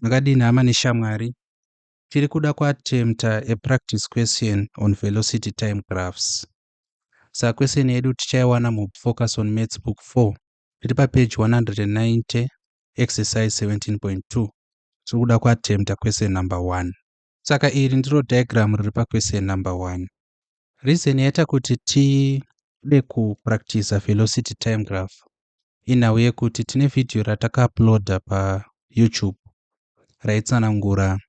Makadini hama neshamwari, tiri kuda kuatempta a practice question on velocity time graphs. Saka question yedu tichaiwana mufocus on maths book 4 tiri papage 190 exercise 17.2. tiri kuda kuatempta question number 1. Saka iri ndiro diagram riri paquestion number 1. Reason yaita kuti tide kupractice velocity time graph inhau yekuti tine video ratakauploada paYouTube raitsanangura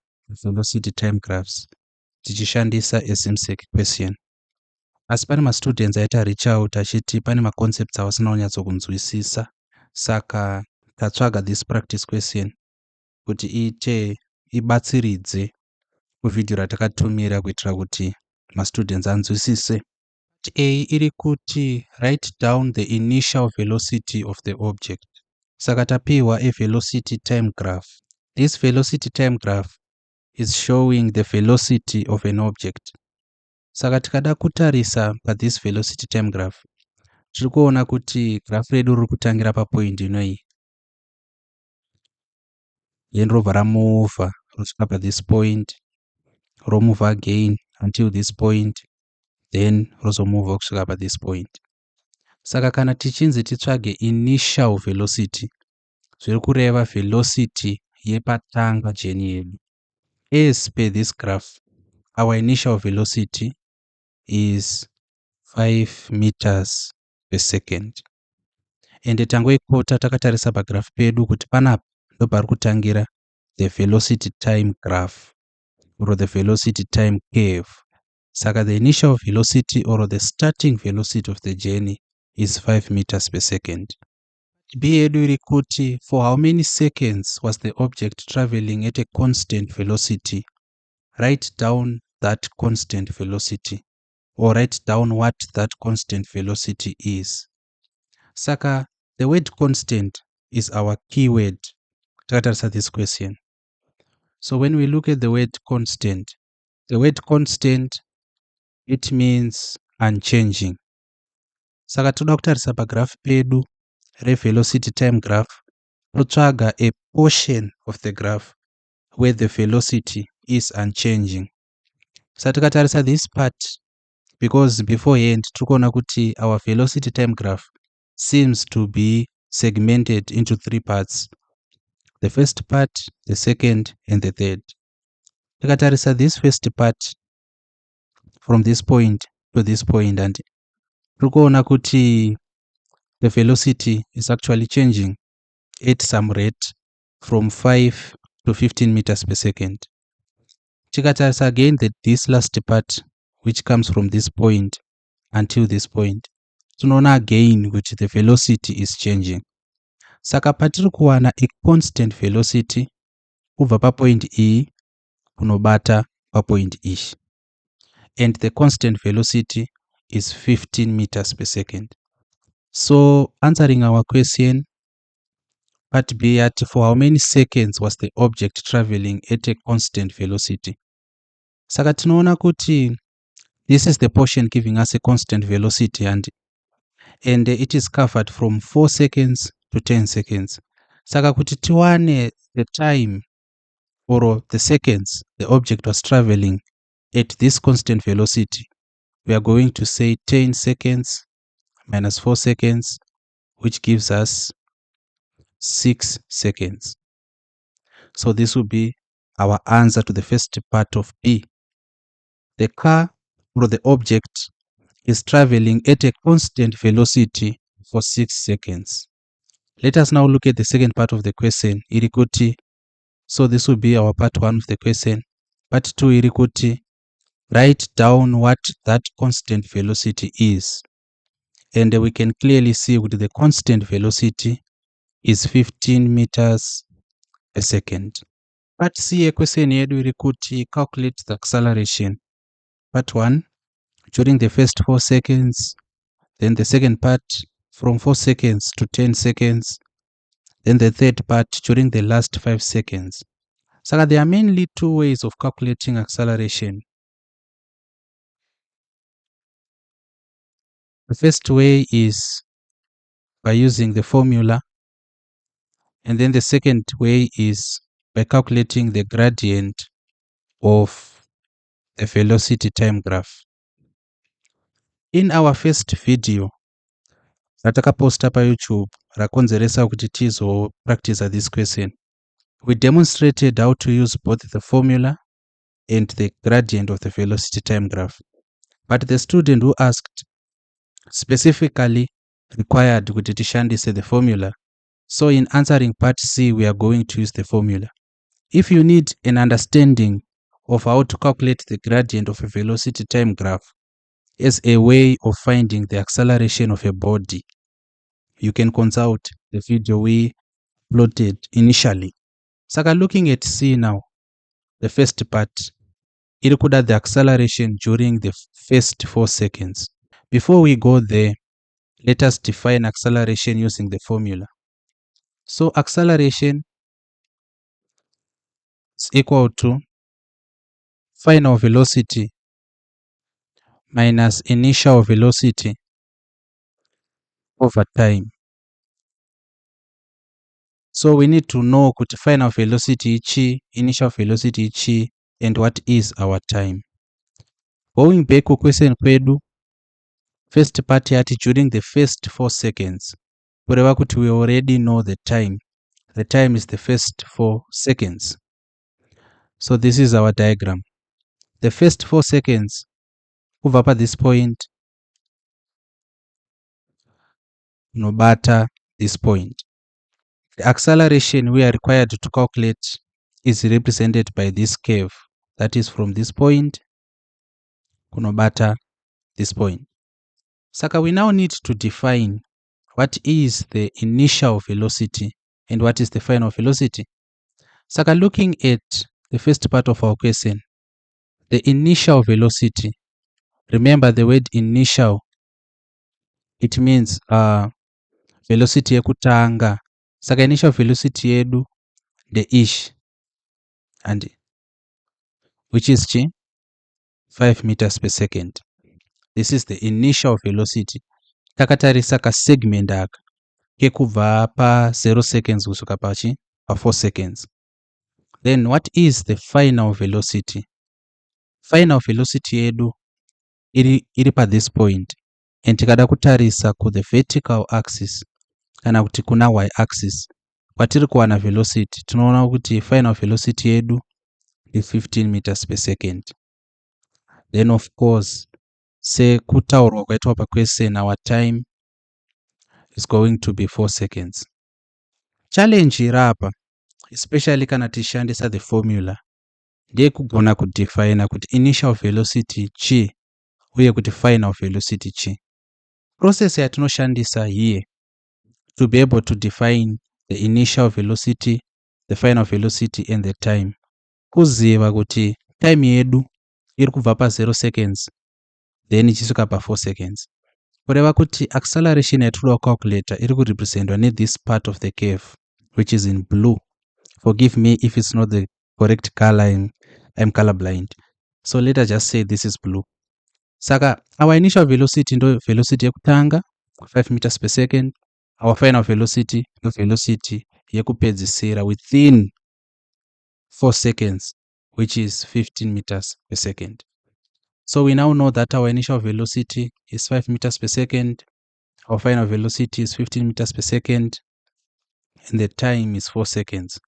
velocity time graphs tichishandisa a ZIMSEC question. Asi pane mastudents aita reach out achiti pane maconcepts avasina kunyatsokunzwisisa, saka tatsvaga this practice question kuti ibatsiridze kuvidhio ratakatumira kuitira kuti mastudents anzwisise. A iri kuti write down the initial velocity of the object. Saka tapiwa a velocity time graph. This velocity time graph is showing the velocity of an object. Saka tikada kutarisa pa this velocity time graph, tiri kuona kuti graph redu riri kutangira papoint inoi, then robva ramova rosvika pa this point, romove again until this point, then rozomova kusvika pa this point. Saka kana tichinzi titsvage initial velocity, zviri kureva velocity yepatanga journey yedu. As per this graph, our initial velocity is 5 meters per second. And tangoikota takatarisa pagraph pedu kuti panapa ndo pari kutangira the velocity time graph or the velocity time curve. Saka the initial velocity or the starting velocity of the journey is 5 meters per second. B yedu iri kuti for how many seconds was the object traveling at a constant velocity? Write down that constant velocity or write down what that constant velocity is. Saka the word constant is our keyword to answer this question. So when we look at the word constant, it means unchanging. Saka toda kutarisa pagraph pedu velocity time graph, totsvaga a portion of the graph where the velocity is unchanging. Saka tikatarisa this part, because beforehand tikuona kuti our velocity time graph seems to be segmented into 3 parts: the first part, the second, and the third. Tikatarisa this first part from this point to this point, and tikuona kuti the velocity is actually changing at some rate from 5 to 15 meters per second. Tikatarisa again this last part, which comes from this point until this point, tunoona again which the velocity is changing. Saka patiri kuwana a constant velocity kubva papoint E kunobata papoint E, and the constant velocity is 15 meters per second. So answering our question, part B at for how many seconds was the object traveling at a constant velocity? Saka tinoona kuti this is the portion giving us a constant velocity, and it is covered from 4 seconds to 10 seconds. Saka kuti tiwane the time or the seconds the object was traveling at this constant velocity, we are going to say 10 seconds minus 4 seconds, which gives us 6 seconds. So this will be our answer to the first part of B. The car or the object is traveling at a constant velocity for 6 seconds. Let us now look at the second part of the question. Irikuti. So this will be our part 1 of the question. Part 2 irikuti. Write down what that constant velocity is. And we can clearly see with the constant velocity is 15 meters per second. Part C a question yedu irikuti calculate the acceleration. Part 1 during the first 4 seconds, then the second part from 4 seconds to 10 seconds, then the third part during the last 5 seconds. So there are mainly 2 ways of calculating acceleration. The first way is by using the formula, and then the second way is by calculating the gradient of the velocity time graph. In our first video ratakaposta paYouTube rakonzeresa kuti tizopractice this question, we demonstrated how to use both the formula and the gradient of the velocity time graph. But the student who asked specifically required kuti tishandise the formula. So in answering part C, we are going to use the formula. If you need an understanding of how to calculate the gradient of a velocity time graph as a way of finding the acceleration of a body, you can consult the video we uploaded initially. Saka looking at C now, the first part, it could have the acceleration during the first 4 seconds. Before we go there, let us define acceleration using the formula. So acceleration is equal to final velocity minus initial velocity over time. So we need to know kuti final velocity ichi, initial velocity ichi, and what is our time. Going back to question kwedu, first part yati during the first 4 seconds. Kureva kuti we already know the time. The time is the first 4 seconds. So this is our diagram. The first 4 seconds, kubva pa this point, nobata this point. The acceleration we are required to calculate is represented by this curve. That is from this point, kunobata this point. Saka we now need to define what is the initial velocity and what is the final velocity. Saka looking at the first part of our question, the initial velocity. Remember the word initial, it means velocity yekutanga. Saka initial velocity yedu the ish, and which is 5 meters per second. This is the initial velocity. Takatarisa ka segment aka kekubva pa 0 seconds kusvika pa 4 seconds. Then what is the final velocity? Final velocity yedu iri pa this point, and tikada kutarisa ku the vertical axis kana kuti kuna y axis kwatiri kuwana velocity, tinoona kuti final velocity yedu is 15 meters per second. Then of course, sekutaurwa kwaitwa pa question, our time is going to be 4 seconds. Challenge irapa, especially kana tishandisa the formula, ndiye kugona kudefine kuti initial velocity chi uye kuti final velocity chi. Process yatinoshandisa here to be able to define the initial velocity, the final velocity and the time. Kuziva kuti time yedu iri kubva pa 0 seconds then ichisvika pa 4 seconds. Kureva kuti acceleration yatinoda calculator iri kurepresentwa ne this part of the curve which is in blue. Forgive me if it's not the correct color, I'm colorblind. So let us just say this is blue. Saka our initial velocity ndo velocity yekutanga 5 meters per second. Our final velocity ndo velocity yekupedzisira within 4 seconds, which is 15 meters per second. So we now know that our initial velocity is 5 meters per second, our final velocity is 15 meters per second, and the time is 4 seconds.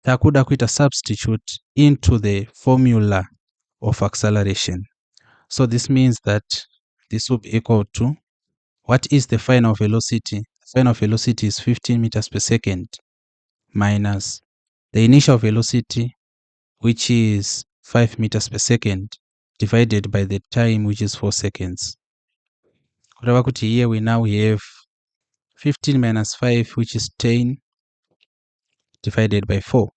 Takuda kuita substitute into the formula of acceleration. So this means that this will be equal to, what is the final velocity? The final velocity is 15 meters per second minus the initial velocity, which is 5 meters per second, divided by the time, which is 4 seconds. Here we now have 15 minus 5, which is 10, divided by 4,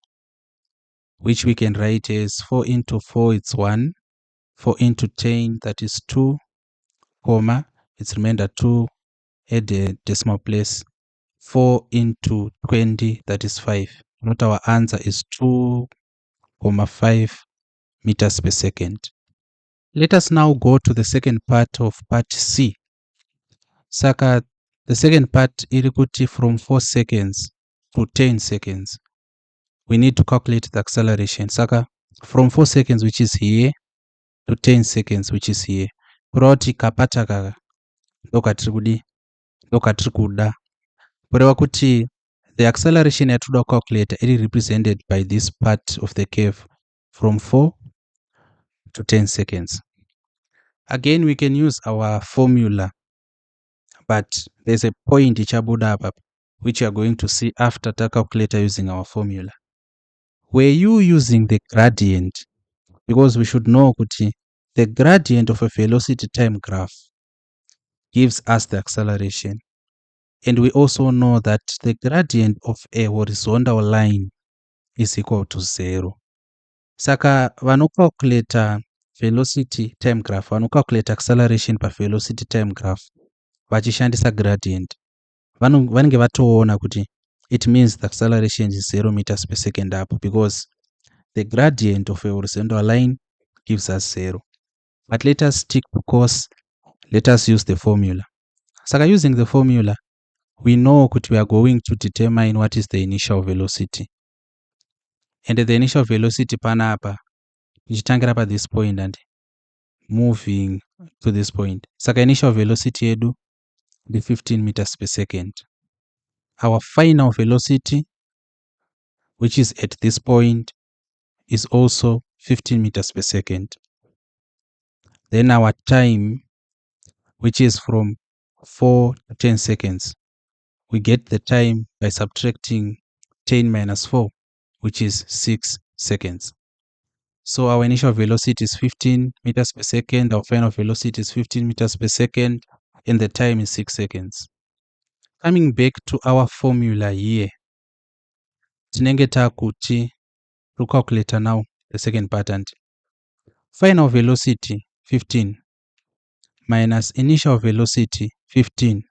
which we can write as 4 into 4, it's 1, 4 into 10, that is 2, comma, it's remainder 2, at the decimal place, 4 into 20, that is 5. Note our answer is 2,5 meters per second. Let us now go to the second part of part C. Saka, the second part irikuti from 4 seconds to 10 seconds. we need to calculate the acceleration. Saka from 4 seconds, which is here, to 10 seconds, which is here. Kuroti kapata kaka ndokatiri kuda kureva kuti the acceleration yatoda kucalculate iri represented by this part of the curve from 4 to 10 seconds. Again, we can use our formula, but there's a point ichabuda apa which you are going to see after the calculator using our formula. Were you using the gradient? Because we should know kuti the gradient of a velocity time graph gives us the acceleration. And we also know that the gradient of a horizontal line is equal to 0. Saka vanocalculate velocity time graph, vanocalculate acceleration per velocity time graph vachishandisa gradient, vanenge vatoona kuti it means the acceleration is 0 meters per second up, because the gradient of a horizontal line gives us 0. But let us stick to course. Let us use the formula. Saka using the formula, we know that we are going to determine what is the initial velocity. And the initial velocity panapa ichitangira pa this point and moving to this point. Saka initial velocity edu the 15 meters per second. Our final velocity, which is at this point, is also 15 meters per second. Then our time, which is from 4 to 10 seconds. We get the time by subtracting 10 minus 4, which is 6 seconds. So our initial velocity is 15 meters per second, our final velocity is 15 meters per second, and the time is 6 seconds. Coming back to our formula here, tinenge takuti to calculate now the second pattern. Final velocity 15 minus initial velocity 15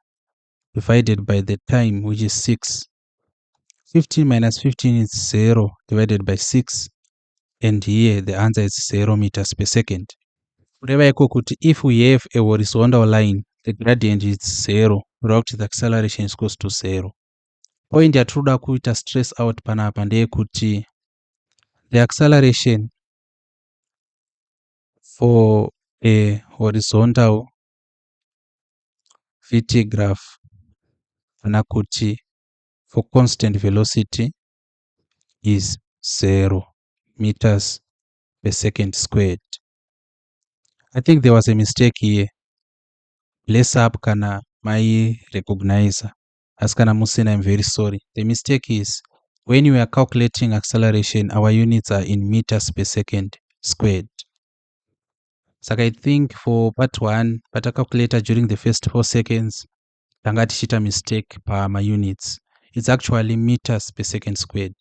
divided by the time, which is 6. 15 minus 15 is 0 divided by 6, and here the answer is 0 meters per second. If we have a horizontal line, the gradient is 0, the acceleration is equals to 0. Point yatoda kuita stress out panapa ndeyekuti the acceleration for a horizontal VT graph kana kuti for constant velocity is 0 meters per second squared. I think there was a mistake here. Bless up kana my recognizer. As kana musina, I'm very sorry. The mistake is when we are calculating acceleration, our units are in meters per second squared. So I think for part 1, pata calculator during the first 4 seconds, tangatichita mistake per my units. It's actually meters per second squared,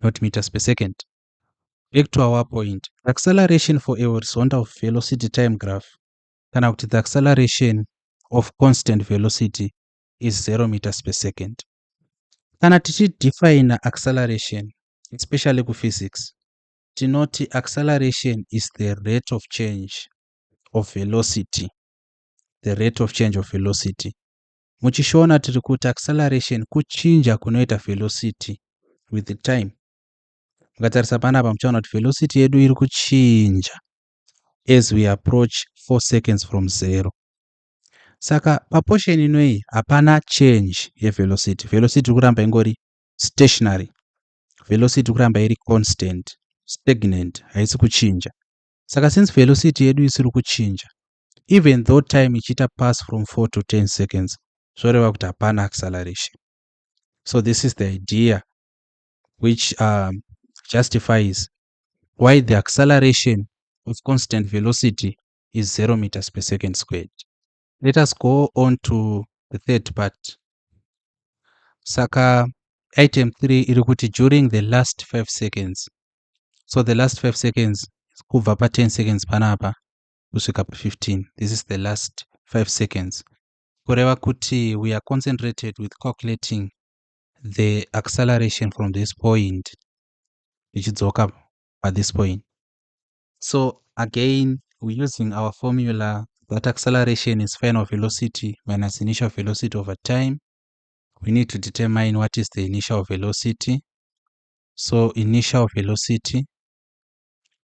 not meters per second. Back to our point. Acceleration for a horizontal velocity time graph, kana kuti the acceleration of constant velocity is 0 meters per second. Kana tichi define acceleration, especially ku physics, tinoti acceleration is the rate of change of velocity. The rate of change of velocity. Muchishona tiri kuti acceleration kuchinja kunoita velocity with the time. Mukatarisa panapa muchaona kuti velocity yedu iri kuchinja as we approach 4 seconds from 0. Saka paportion inoi hapana change ye velocity. Velocity kuramba ingori stationary. Velocity kuramba iri constant, stagnant, haisi kuchinja. Saka since velocity yedu isiri kuchinja, even though time ichita pass from 4 to 10 seconds, zvoreva kuti hapana acceleration. So this is the idea which justifies why the acceleration of constant velocity is 0 meters per second squared. Let us go on to the third part. Saka item 3 irikuti during the last 5 seconds. So the last 5 seconds kubva pa 10 seconds panapa kusvika pa 15. This is the last 5 seconds. Kureva kuti we are concentrated with calculating the acceleration from this point ichidzoka at this point. So again, we're using our formula that acceleration is final velocity minus initial velocity over time. We need to determine what is the initial velocity. So initial velocity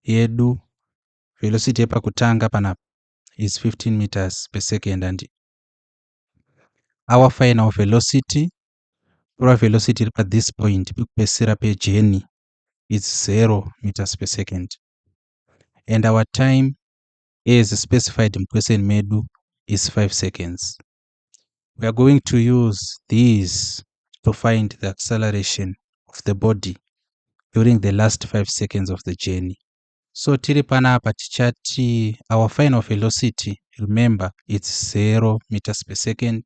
yedu, velocity yepakutanga panapa is 15 meters per second, and our final velocity, total velocity at this point pekupesera pejourney, is 0 meters per second, and our time as specified in question medu is 5 seconds. We are going to use these to find the acceleration of the body during the last 5 seconds of the journey. So tiri panapa tichati our final velocity, remember it's 0 meters per second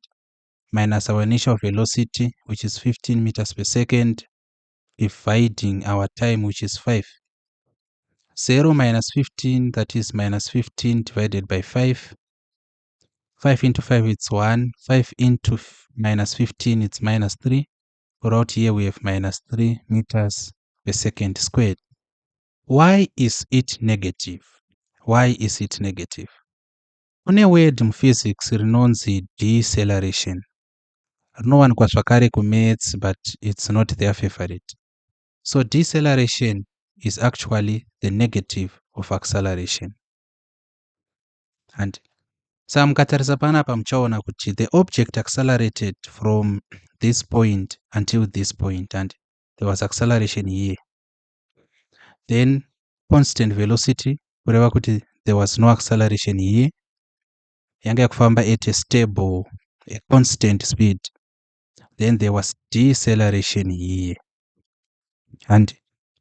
minus our initial velocity, which is 15 meters per second, dividing our time, which is 5. 0 minus 15, that is minus 15 divided by 5. 5 into 5, it's 1. 5 into minus 15, it's minus 3. For out here, we have minus 3 meters per second squared. Why is it negative? Why is it negative? Kune word muphysics rinonzi deceleration. Rinowanikwa zvakare kumaths, but it's not their favorite. So deceleration is actually the negative of acceleration. And so mukatarisa panapa muchaona kuti the object accelerated from this point until this point, and there was acceleration here. Then constant velocity, kureva kuti there was no acceleration here. Yanga yakufamba at a stable, a constant speed. Then there was deceleration here. And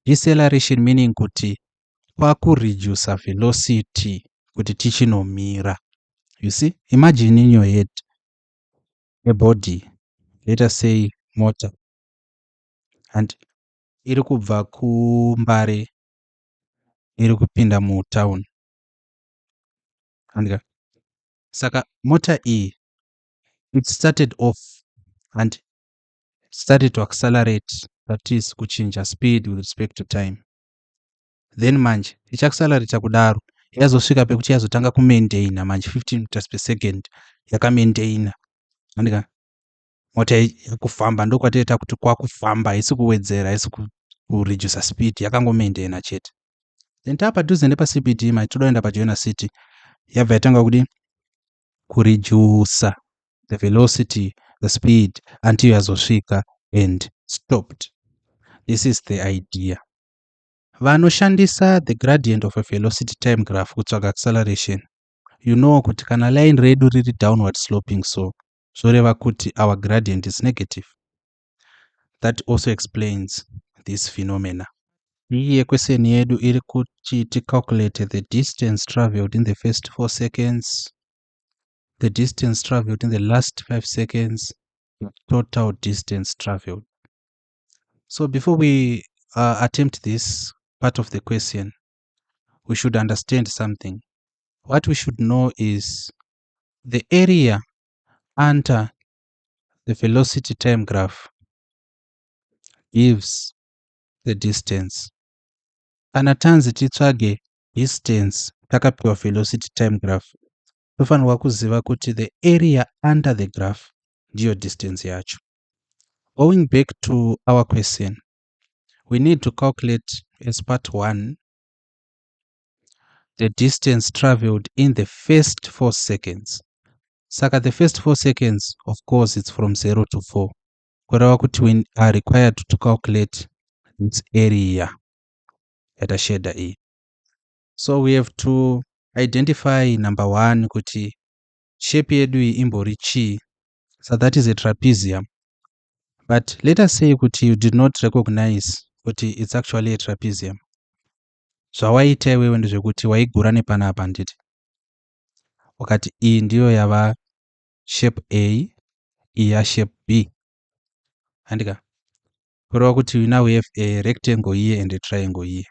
deceleration meaning kuti kwakureduce velocity kuti tichinomira. You see, imagine in your head a body, let us say motor, and iri kubva kuMbare iri kupinda mutown. And saka motor E, it started off and started to accelerate, that is kuchinja speed with respect to time. Then manje ichaaccelerate kudaro yazosvika pekuti yazotanga kumaintaina manje 15 meters per second yakamaintaina. Andika mota yakufamba ndokwatoita kuti kwakufamba, haisi kuwedzera, haisi kureduce speed, yakangomaintaina chete. Then tapadhuze nepaCBD mai todoenda paJoina City, yabva yatanga kudi kureduce the velocity, the speed until yazosvika and stopped. This is the idea. Vanoshandisa the gradient of a velocity time graph kutsvaga acceleration. You know kuti kana line redu riri downward sloping, so zvoreva kuti our gradient is negative. That also explains this phenomena. Iyi question yedu iri kuti calculate the distance traveled in the first 4 seconds, the distance traveled in the last 5 seconds, total distance traveled. So before we attempt this part of the question, we should understand something. What we should know is the area under the velocity time graph gives the distance. Kana tanzi titsvage distance takapiwa velocity time graph, tofanirwa kuziva kuti the area under the graph ndiyo distance yacho. Going back to our question, we need to calculate as part 1 the distance traveled in the first 4 seconds. Saka the first 4 seconds, of course, it's from 0 to 4. Kureva kuti we are required to calculate its area at a shader E. So we have to identify number 1 kuti shape yedu imbori chi. So that is a trapezium. But let us say kuti you did not recognize kuti it's actually a trapezium. Zvawaita iwewe ndezvekuti waigura nepanapa nditi wakati iyi ndiyo yava shape A, iya shape B. Andika kureva kuti we now have a rectangle here and a triangle here.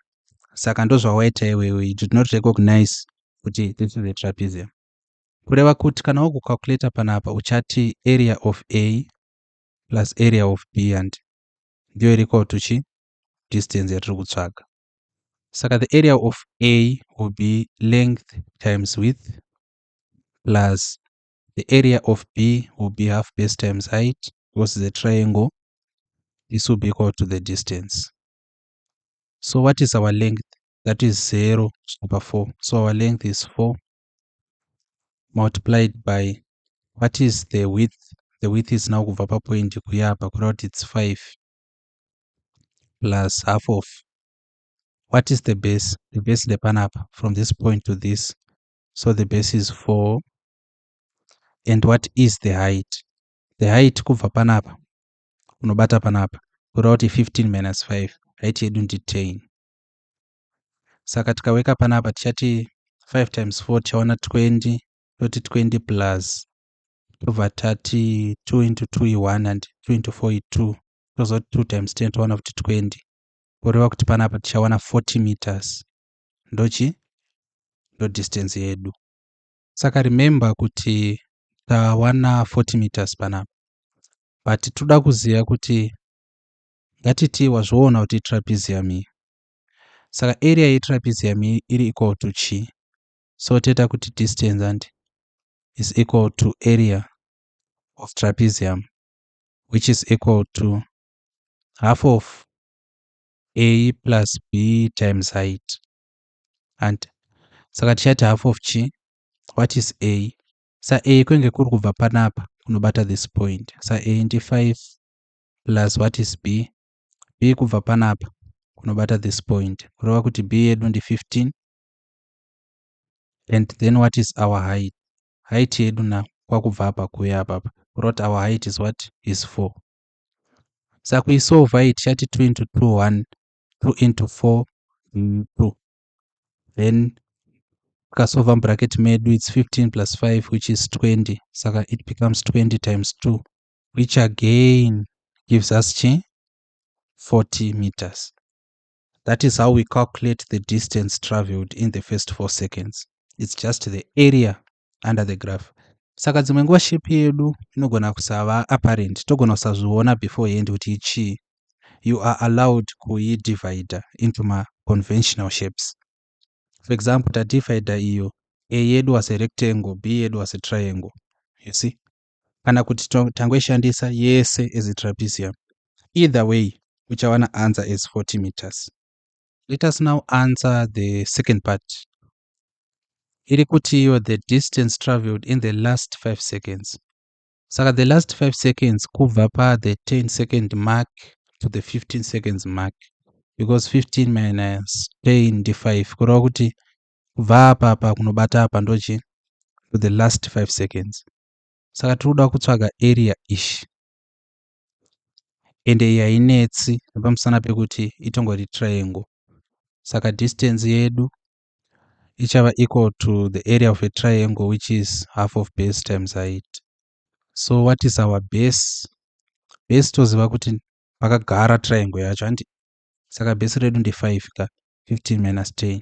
Saka ndo zvawaita iwewe, you did not recognize kuti this is a trapezium. Kureva kuti kana wakucalculate panapa uchati area of A plus area of B, and ndiyo iri equal to chi distance yatiri kutsvaga. Saka the area of A will be length times width plus the area of B will be half base times height, because the triangle. This will be equal to the distance. So what is our length? That is 0 over 4. So our length is 4 multiplied by what is the width? The width is now kubva papoint kuyapa kureva kuti it's 5 plus half of what is the base? The base ndepanapa from this point to this. So the base is 4. And what is the height? The height kubva panapa unobata panapa kureva kuti 15 minus 5 height yedu ndi 10. Saka tikaweka panapa tichati 5 times 4 tichaona 20 toti 20 plus over 30 2 into 2 i1 and 2 into 4 i2 tozoti 2 times 10 towana kuti 20 kureva kuti panapa tichawana 40 meters ndo distance yedu. Saka remember kuti tawana 40 meters panapa, but toda kuziva kuti ngatiti wazvoona kuti trapezium iyi. Saka area yetrapezium iyi iri equal to chi, so teta kuti distance and is equal to area of trapezium, which is equal to half of a plus b times height. And saka tichati half of chi, what is a? Sa a kwenge kuri kubva panapa kunobata this point. Sa a ndi 5 plus what is b? B kubva panapa kunobata this point. Kureva kuti b yedu ndi 15. And then what is our height? Height yedu na kwakubva apa kuya apa. Kureva kuti our height is what? Is 4. Sa kuisolve height chati 2 into 2 1, 2 into 4 2. Then kasolve bracket medu it's 15 plus 5 which is 20. Saka it becomes 20 times 2, which again gives us 40 meters. That is how we calculate the distance traveled in the first 4 seconds. It's just the area under the graph. Saka dzimwe nguva shape yedu inogona kusava apparent, togona kusazviona beforehand kuti ichi. You are allowed kuidivide into ma conventional shapes. For example, tadivider iyo a yedu was a rectangle, b yedu was a triangle. You see? Kana kuti tangoishandisa yese as a trapezium. Either way, which I want to answer is 40 meters. Let us now answer the second part. Iri kuti iyo the distance traveled in the last 5 seconds. Saka the last 5 seconds kubva pa the 10 second mark to the 15 seconds mark. Because 15 minus 10 ndi 5. Kureva kuti kubva apa kunobata apa ndochi to the last 5 seconds. Saka tinoda kutsvaga area ishi. Ende iyi hainetsi nepamusana pekuti itongori triangle. Saka distance yedu ichava equal to the area of a triangle, which is half of base times height. So what is our base? Base toziva kuti pakagara triangle yacho handi. Saka base redu ndi 5 ka 15 minus 10.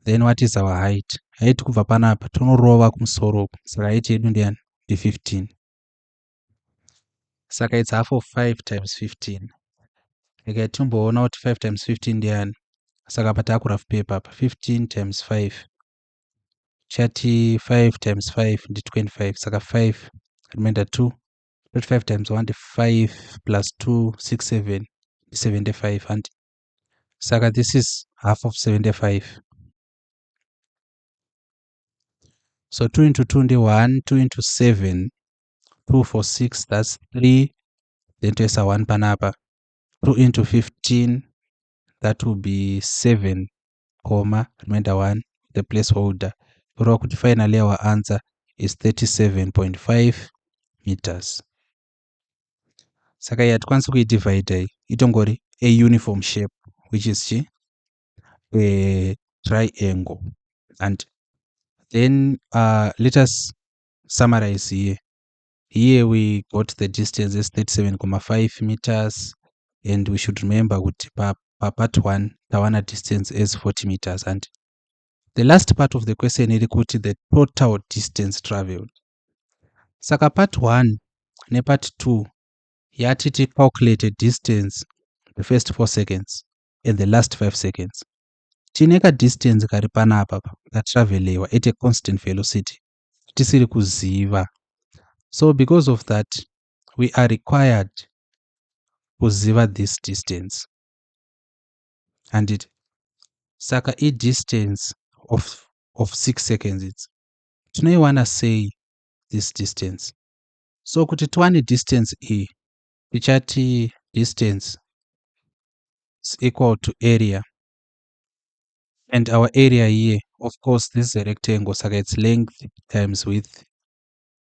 Then what is our height? Height kubva panapa tonorova kumusoro. Saka height yedu ndi 15. Saka it's half of 5 times 15. Eka timboona kuti 5 times 15 ndi saka pata ku rough paper apa 15 times 5 chati 5 times 5 ndi 25. Saka 5 remainder 2. 25 times 1 ndi 5 plus 2 6 7 75. And saka this is half of 75. So 2 into 2 ndi 1, 2 into 7 2 for 6, that's 3. Then toisa 1 panapa. 2 into 15, that will be 7, comma, remainder 1, the placeholder. Kureva kuti finally our answer is 37.5 meters. Saka iyi hatikwanisi kuidivide itongori a uniform shape, which is a triangle. And then let us summarize here. Here we got the distance as 37.5 meters, and we should remember kuti pa part 1 tawana distance as 40 meters. And the last part of the question iri kuti the total distance traveled. Saka part 1 ne part 2 yatiti calculate distance the first 4 seconds and the last 5 seconds. Tineka distance kari panapa katraveliwa at a constant velocity tisiri kuziva. So because of that, we are required kuziva this distance. handiti saka distance of 6 seconds idzi tinoiwana sei this distance. So kuti tiwane distance iyi tichati distance is equal to area, and our area here, of course, this is a rectangle, so it's length times width,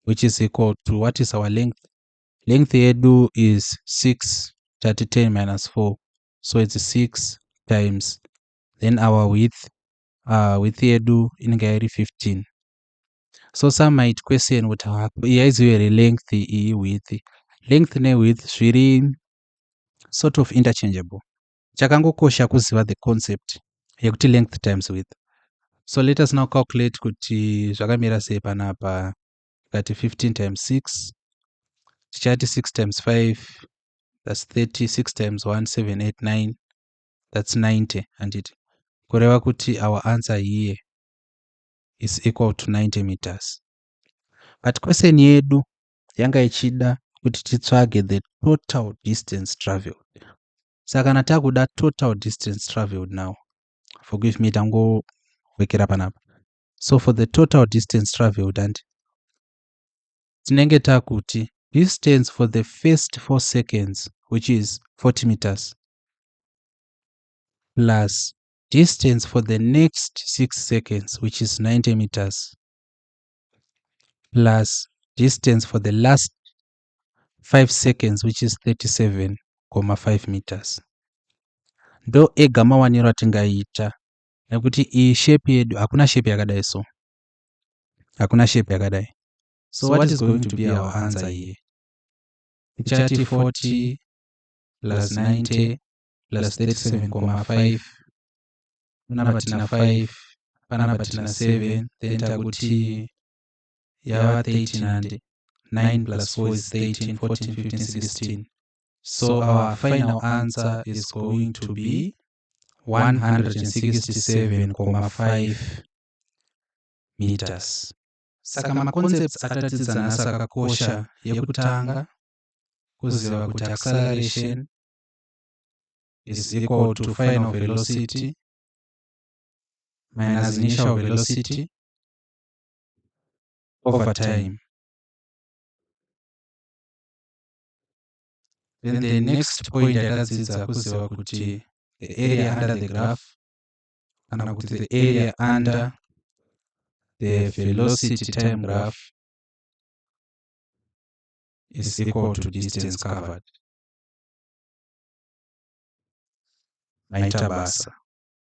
which is equal to, what is our length? Length yedu is 6 30 10 minus 4, so it's 6 times, then our width yedu inenge iri 15. So some might question kuti yaiziwere length iyi width. Length ne width zviri sort of interchangeable. Chakangokosha kuziva the concept yekuti length times width. So let us now calculate kuti zvakamira sei panapa. Tikati 15 times 6 tichati 6 times 5 that's 30, 6 times 1 7 8 9 that's 90, handiti kureva kuti our answer here is equal to 90 meters. But question yedu yanga ichida kuti titsvage the total distance traveled. Saka kana takuda total distance traveled now, forgive me, tangowekera panapa. So for the total distance traveled, and tinenge takuti distance for the first 4 seconds, which is 40 meters, plus distance for the next 6 seconds, which is 90 meters, plus distance for the last 5 seconds, which is 37.5 meters. Ndo ega mawaniro atingaita nekuti iyi shape yedu hakuna shape yakadai, so hakuna shape yakadai. So what is going to be our answer here? Tichati 40 plus 90 plus 37.5, panapa tina 5, panapa tina 7, then takuti yava 13, and 9 plus 4 is 13, 14, 15, 16. So our final answer is going to be 167.5 meters. Saka ma concepts atatidzana sakakosha yekutanga kuziva kuti acceleration is equal to final velocity minus initial velocity over time. Then the next point atadzidza kuziva kuti the area under the graph kana kuti the area under the velocity time graph is equal to distance covered. Maita basa.